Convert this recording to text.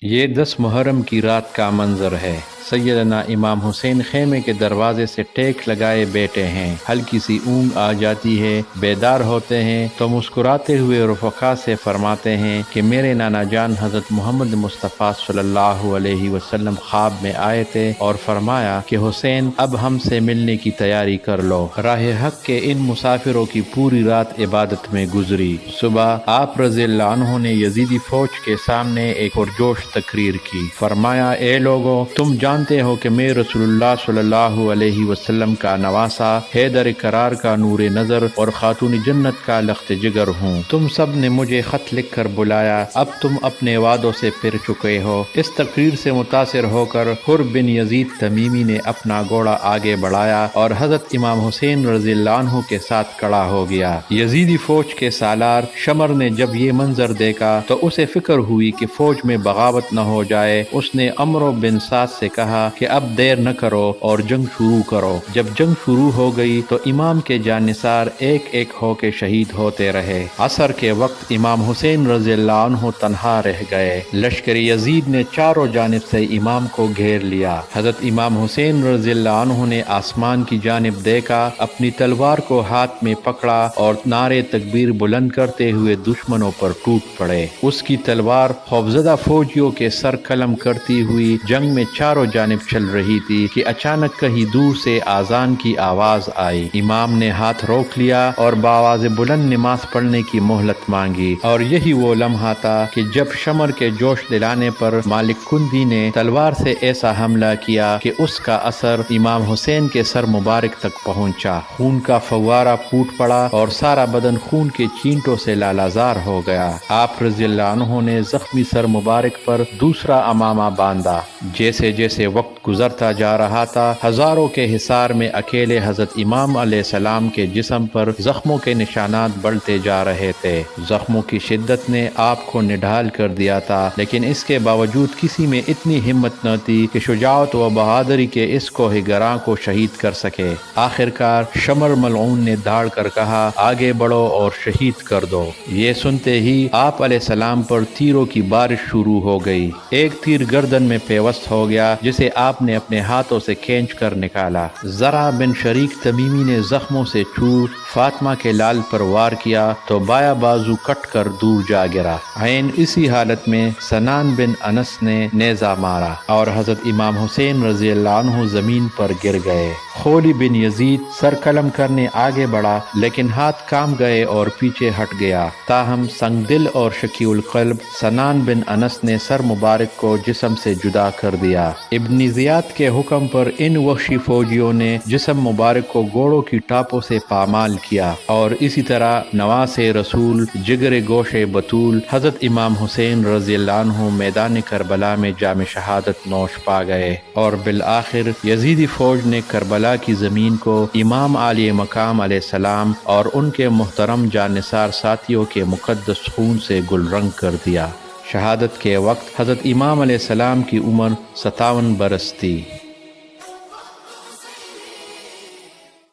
یہ 10 محرم کی رات کا منظر ہے۔ سیدنا امام حسین خیمے کے دروازے سے ٹیک لگائے بیٹھے ہیں۔ ہلکی سی اونگ آ جاتی ہے، بیدار ہوتے ہیں تو مسکراتے ہوئے رفقا سے فرماتے ہیں کہ میرے نانا جان حضرت محمد مصطفیٰ صلی اللہ علیہ وسلم خواب میں آئے تھے اور فرمایا کہ حسین اب ہم سے ملنے کی تیاری کر لو۔ راہ حق کے ان مسافروں کی پوری رات عبادت میں گزری۔ صبح آپ رضی اللہ عنہ نے یزیدی فوج کے سامنے ایک پرجوش تقریر کی۔ فرمایا، اے لوگو، تم جانتے ہو کہ میں رسول اللہ صلی اللہ علیہ وسلم کا نواسا، حیدر کرار کا نور نظر اور خاتون جنت کا لخت جگر ہوں۔ تم سب نے مجھے خط لکھ کر بلایا، اب تم اپنے وعدوں سے پھر چکے ہو۔ اس تقریر سے متاثر ہو کر حر بن یزید تمیمی نے اپنا گھوڑا آگے بڑھایا اور حضرت امام حسین رضی اللہ عنہ کے ساتھ کھڑا ہو گیا۔ یزیدی فوج کے سالار شمر نے جب یہ منظر دیکھا تو اسے فکر ہوئی کہ فوج میں بغاوت نہ ہو جائے۔ اس نے عمرو بن سعد سے کہا کہ اب دیر نہ کرو اور جنگ شروع کرو۔ جب جنگ شروع ہو گئی تو امام کے جانثار ایک ایک ہو کے شہید ہوتے رہے۔ عصر کے وقت امام حسین رضی اللہ عنہ تنہا رہ گئے۔ لشکر یزید نے چاروں جانب سے امام کو گھیر لیا۔ حضرت امام حسین رضی اللہ عنہ نے آسمان کی جانب دیکھا، اپنی تلوار کو ہاتھ میں پکڑا اور نعرے تکبیر بلند کرتے ہوئے دشمنوں پر ٹوٹ پڑے۔ اس کی تلوار خوفزدہ فوجیوں کے سر قلم کرتی ہوئی جنگ میں چاروں جانب چل رہی تھی کہ اچانک کہیں دور سے اذان کی آواز آئی۔ امام نے ہاتھ روک لیا اور بآواز بلند نماز پڑھنے کی مہلت مانگی، اور یہی وہ لمحہ تھا کہ جب شمر کے جوش دلانے پر مالک کندی نے تلوار سے ایسا حملہ کیا کہ اس کا اثر امام حسین کے سر مبارک تک پہنچا۔ خون کا فوارہ پھوٹ پڑا اور سارا بدن خون کے چینٹوں سے لالازار ہو گیا۔ آپ رضی اللہ عنہ نے زخمی سر مبارک پر دوسرا عمامہ باندھا۔ جیسے جیسے وقت گزرتا جا رہا تھا، ہزاروں کے حصار میں اکیلے حضرت امام علیہ السلام کے جسم پر زخموں کے نشانات بڑھتے جا رہے تھے۔ زخموں کی شدت نے آپ کو نڈھال کر دیا تھا، لیکن اس کے باوجود کسی میں اتنی ہمت نہ تھی کہ شجاعت و بہادری کے اس کوہ گراں کو شہید کر سکے۔ آخرکار شمر ملعون نے دھاڑ کر کہا، آگے بڑھو اور شہید کر دو۔ یہ سنتے ہی آپ علیہ السلام پر تیروں کی بارش شروع ہو گئی۔ ایک تیر گردن میں پیوست ہو گیا جسے آپ نے اپنے ہاتھوں سے کھینچ کر نکالا۔ زرع بن شریک تمیمی نے زخموں سے چھوٹ فاطمہ کے لال پر وار کیا تو بایاں بازو کٹ کر دور جا گرا۔ عین اسی حالت میں سنان بن انس نے نیزہ مارا اور حضرت امام حسین رضی اللہ عنہ زمین پر گر گئے۔ خولی بن یزید سر قلم کرنے آگے بڑھا، لیکن ہاتھ کام گئے اور پیچھے ہٹ گیا۔ تاہم سنگ دل اور شکیع القلب سنان بن انس نے سر مبارک کو جسم سے جدا کر دیا۔ ابن زیاد کے حکم پر ان وحشی فوجیوں نے جسم مبارک کو گھوڑوں کی ٹاپوں سے پامال کیا، اور اسی طرح نواس رسول، جگر گوش بطول حضرت امام حسین رضی اللہ عنہ میدان کربلا میں جام شہادت نوش پا گئے، اور بالآخر یزیدی فوج نے کربلا کی زمین کو امام عالی مقام علیہ السلام اور ان کے محترم جانثار ساتھیوں کے مقدس خون سے گل رنگ کر دیا۔ شہادت کے وقت حضرت امام علیہ السلام کی عمر 57 برس تھی۔